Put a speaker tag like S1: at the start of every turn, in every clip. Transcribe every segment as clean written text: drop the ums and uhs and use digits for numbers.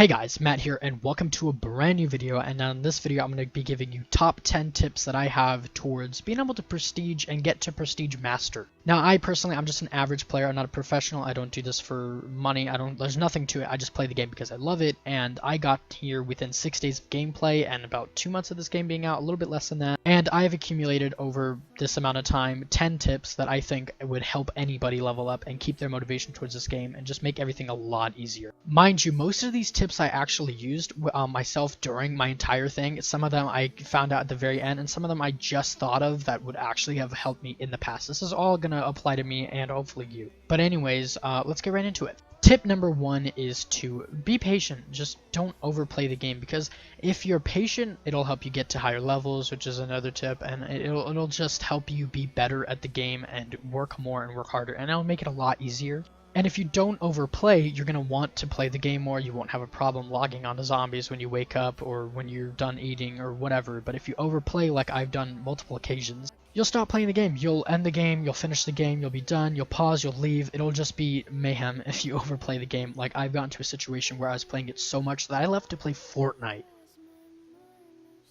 S1: Hey guys, Matt here and welcome to a brand new video, and in this video I'm going to be giving you top 10 tips that I have towards being able to prestige and get to prestige master. Now I'm just an average player, I'm not a professional, I don't do this for money, there's nothing to it, I just play the game because I love it, and I got here within 6 days of gameplay and about 2 months of this game being out, a little bit less than that, and I have accumulated over this amount of time 10 tips that I think would help anybody level up and keep their motivation towards this game and just make everything a lot easier. Mind you, most of these tips I actually used myself during my entire thing. Some of them I found out at the very end, and some of them I just thought of that would actually have helped me in the past. This is all gonna apply to me and hopefully you. But anyways, let's get right into it. Tip number 1 is to be patient. Just don't overplay the game, because if you're patient, it'll help you get to higher levels, which is another tip, and it'll just help you be better at the game and work more and work harder, and it'll make it a lot easier. And if you don't overplay, you're going to want to play the game more. You won't have a problem logging onto zombies when you wake up or when you're done eating or whatever. But if you overplay, like I've done multiple occasions, you'll stop playing the game. You'll end the game, you'll finish the game, you'll be done, you'll pause, you'll leave. It'll just be mayhem if you overplay the game. Like I've gotten to a situation where I was playing it so much that I left to play Fortnite.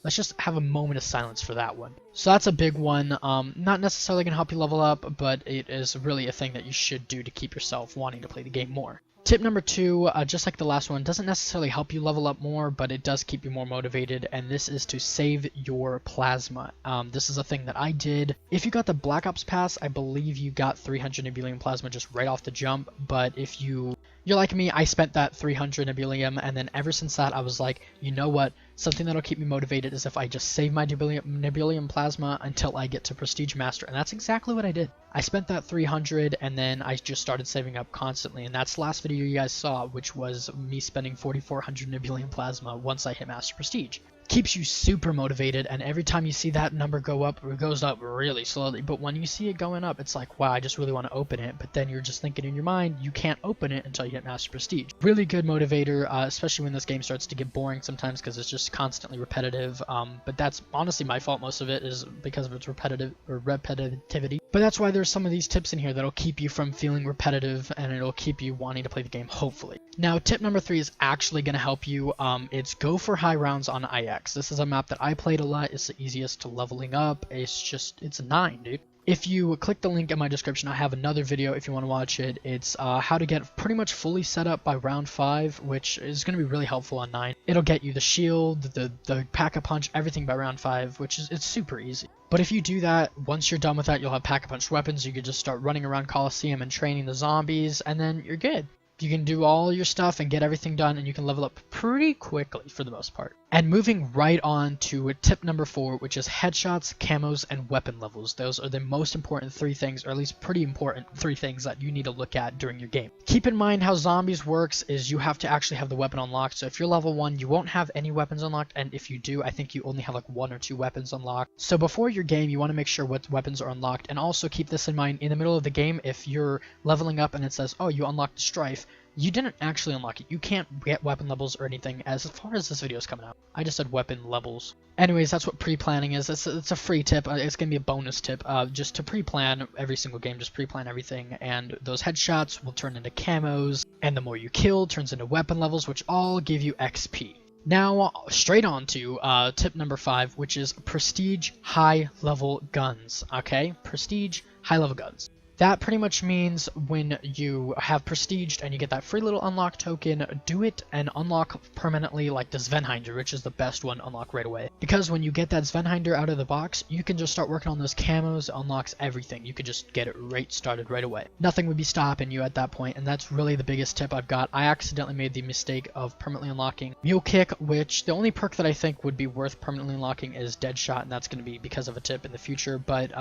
S1: Let's just have a moment of silence for that one. So that's a big one. Not necessarily going to help you level up, but it is really a thing that you should do to keep yourself wanting to play the game more. Tip number 2, just like the last one, doesn't necessarily help you level up more, but it does keep you more motivated, and this is to save your plasma. This is a thing that I did. If you got the Black Ops Pass, I believe you got 300 Nebullium plasma just right off the jump, but if you're like me, I spent that 300 Nebullium, and then ever since that I was like, you know what, something that'll keep me motivated is if I just save my Nebullium plasma until I get to Prestige Master, and that's exactly what I did. I spent that 300 and then I just started saving up constantly, and that's the last video you guys saw, which was me spending 4400 Nebullium plasma once I hit Master Prestige. Keeps you super motivated, and every time you see that number go up, it goes up really slowly, but when you see it going up, it's like, wow, I just really want to open it, but then you're just thinking in your mind, you can't open it until you hit Master Prestige. Really good motivator, especially when this game starts to get boring sometimes because it's just constantly repetitive, but that's honestly my fault. Most of it is because of its repetitivity, but that's why there's some of these tips in here that'll keep you from feeling repetitive, and it'll keep you wanting to play the game, hopefully. Now, tip number 3 is actually going to help you. It's go for high rounds on IX. This is a map that I played a lot. It's the easiest to leveling up. It's a 9, dude. If you click the link in my description, I have another video if you want to watch it. It's how to get pretty much fully set up by round 5, which is going to be really helpful on 9. It'll get you the shield, the pack-a-punch, everything by round 5, which is it's super easy. But if you do that, once you're done with that, you'll have pack-a-punch weapons. You can just start running around Coliseum and training the zombies, and then you're good. You can do all your stuff and get everything done, and you can level up pretty quickly for the most part. And moving right on to tip number 4, which is headshots, camos, and weapon levels. Those are the most important 3 things, or at least pretty important 3 things that you need to look at during your game. Keep in mind how zombies works is you have to actually have the weapon unlocked. So if you're level 1, you won't have any weapons unlocked, and if you do, I think you only have like 1 or 2 weapons unlocked. So before your game, you want to make sure what weapons are unlocked, and also keep this in mind in the middle of the game. If you're leveling up and it says, oh, you unlocked the Strife, you didn't actually unlock it. You can't get weapon levels or anything as far as this video is coming out. I just said weapon levels. Anyways, that's what pre-planning is. It's a free tip. It's going to be a bonus tip. Just to pre-plan every single game, just pre-plan everything. And those headshots will turn into camos. And the more you kill turns into weapon levels, which all give you XP. Now, straight on to tip number 5, which is prestige high-level guns. Okay? Prestige high-level guns. That pretty much means when you have prestiged and you get that free little unlock token, do it and unlock permanently like the Svenheinder, which is the best one to unlock right away. Because when you get that Svenheinder out of the box, you can just start working on those camos, unlocks everything. You could just get it started right away. Nothing would be stopping you at that point, and that's really the biggest tip I've got. I accidentally made the mistake of permanently unlocking Mule Kick, which the only perk that I think would be worth permanently unlocking is Deadshot, and that's going to be because of a tip in the future, but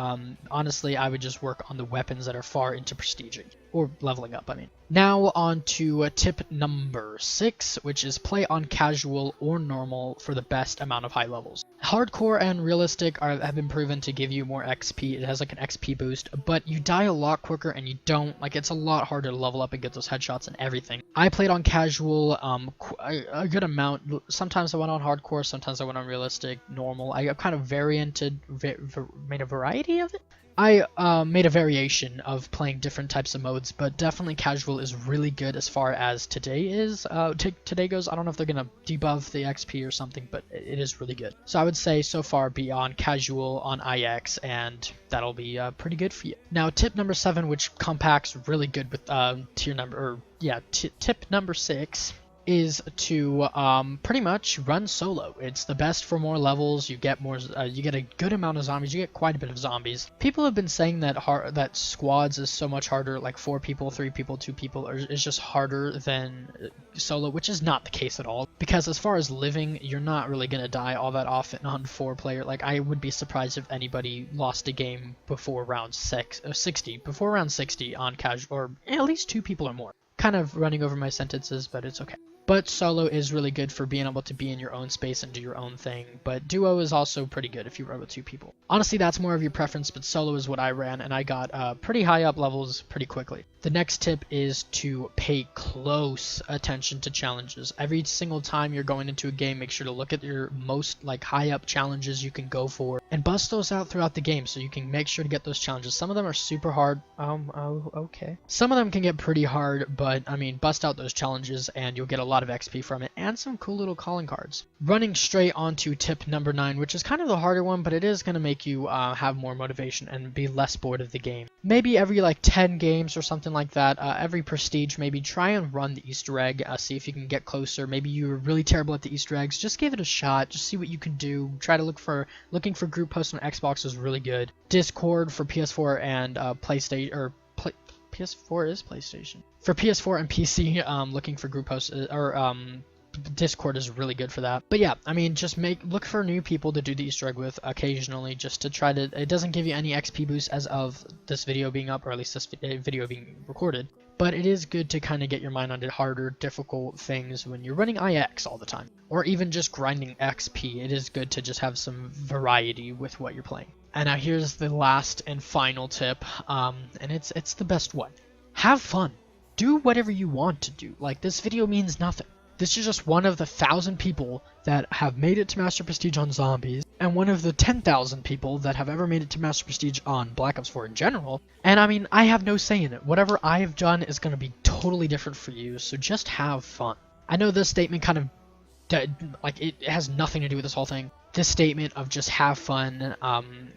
S1: honestly, I would just work on the weapons that are far into prestiging, or leveling up, I mean. Now on to tip number 6, which is play on casual or normal for the best amount of high levels. Hardcore and realistic have been proven to give you more XP. It has like an XP boost, but you die a lot quicker and you don't, like it's a lot harder to level up and get those headshots and everything. I played on casual a good amount. Sometimes I went on hardcore, sometimes I went on realistic, normal. I kind of made a variety of it. I made a variation of playing different types of modes, but definitely casual is really good as far as today is. Today goes. I don't know if they're gonna debuff the XP or something, but it is really good. So I would say so far be on casual on IX, and that'll be pretty good for you. Now tip number 7, which compacts really good with tip number 6. Is to pretty much run solo. It's the best for more levels. You get more. You get a good amount of zombies. You get quite a bit of zombies. People have been saying that that squads is so much harder. Like 4 people, 3 people, 2 people is just harder than solo, which is not the case at all. Because as far as living, you're not really gonna die all that often on 4-player. Like I would be surprised if anybody lost a game before round 60. Before round 60 on casual, or at least 2 people or more. Kind of running over my sentences, but it's okay. But solo is really good for being able to be in your own space and do your own thing. But duo is also pretty good if you run with 2 people. Honestly, that's more of your preference, but solo is what I ran, and I got pretty high up levels pretty quickly. The next tip is to pay close attention to challenges. Every single time you're going into a game, make sure to look at your most high up challenges you can go for and bust those out throughout the game so you can make sure to get those challenges. Some of them are super hard. Okay. Some of them can get pretty hard, but I mean, bust out those challenges and you'll get a lot of XP from it and some cool little calling cards. Running straight onto tip number 9, which is kind of the harder one, but it is going to make you have more motivation and be less bored of the game. Maybe every 10 games or something like that, every prestige, maybe try and run the Easter egg, see if you can get closer. Maybe you're really terrible at the Easter eggs, just give it a shot, just see what you can do. Try to looking for group posts on Xbox is really good. Discord for PS4 and PlayStation, or PS4 is PlayStation. For PS4 and PC, looking for group posts Discord is really good for that. But yeah, I mean, just look for new people to do the Easter egg with occasionally, just to try to. It doesn't give you any XP boost as of this video being up, or at least this video being recorded. But it is good to kind of get your mind onto harder, difficult things when you're running IX all the time, or even just grinding XP. It is good to just have some variety with what you're playing. And now here's the last and final tip, and it's the best one. Have fun. Do whatever you want to do. This video means nothing. This is just one of the 1,000 people that have made it to Master Prestige on Zombies, and one of the 10,000 people that have ever made it to Master Prestige on Black Ops 4 in general. And I mean, I have no say in it. Whatever I have done is going to be totally different for you, so just have fun. I know this statement kind of, it has nothing to do with this whole thing. This statement of just have fun,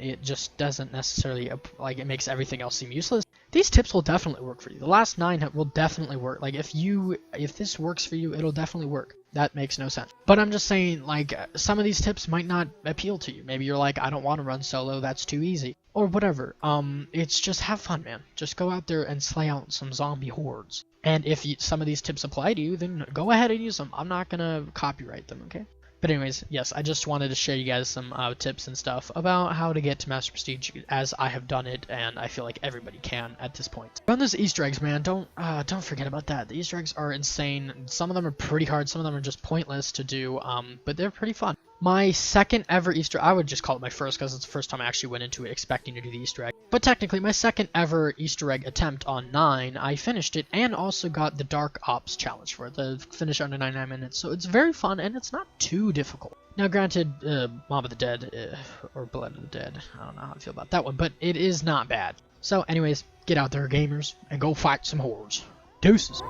S1: it just doesn't necessarily, it makes everything else seem useless. These tips will definitely work for you. The last 9 will definitely work. If this works for you, it'll definitely work. That makes no sense. But I'm just saying, some of these tips might not appeal to you. Maybe you're like, I don't want to run solo, that's too easy. Or whatever. It's just have fun, man. Just go out there and slay out some zombie hordes. And if some of these tips apply to you, then go ahead and use them. I'm not gonna copyright them, okay? But anyways, yes, I just wanted to share you guys some tips and stuff about how to get to Master Prestige, as I have done it, and I feel like everybody can at this point. Run those Easter eggs, man. Don't forget about that. The Easter eggs are insane. Some of them are pretty hard. Some of them are just pointless to do, but they're pretty fun. My second ever Easter, I would just call it my first because it's the first time I actually went into it expecting to do the Easter egg. But technically, my second ever Easter egg attempt on 9, I finished it and also got the Dark Ops challenge for it, the finish under 99 minutes. So it's very fun and it's not too difficult. Now granted, Mob of the Dead, or Blood of the Dead, I don't know how I feel about that one, but it is not bad. So anyways, get out there gamers and go fight some hordes. Deuces.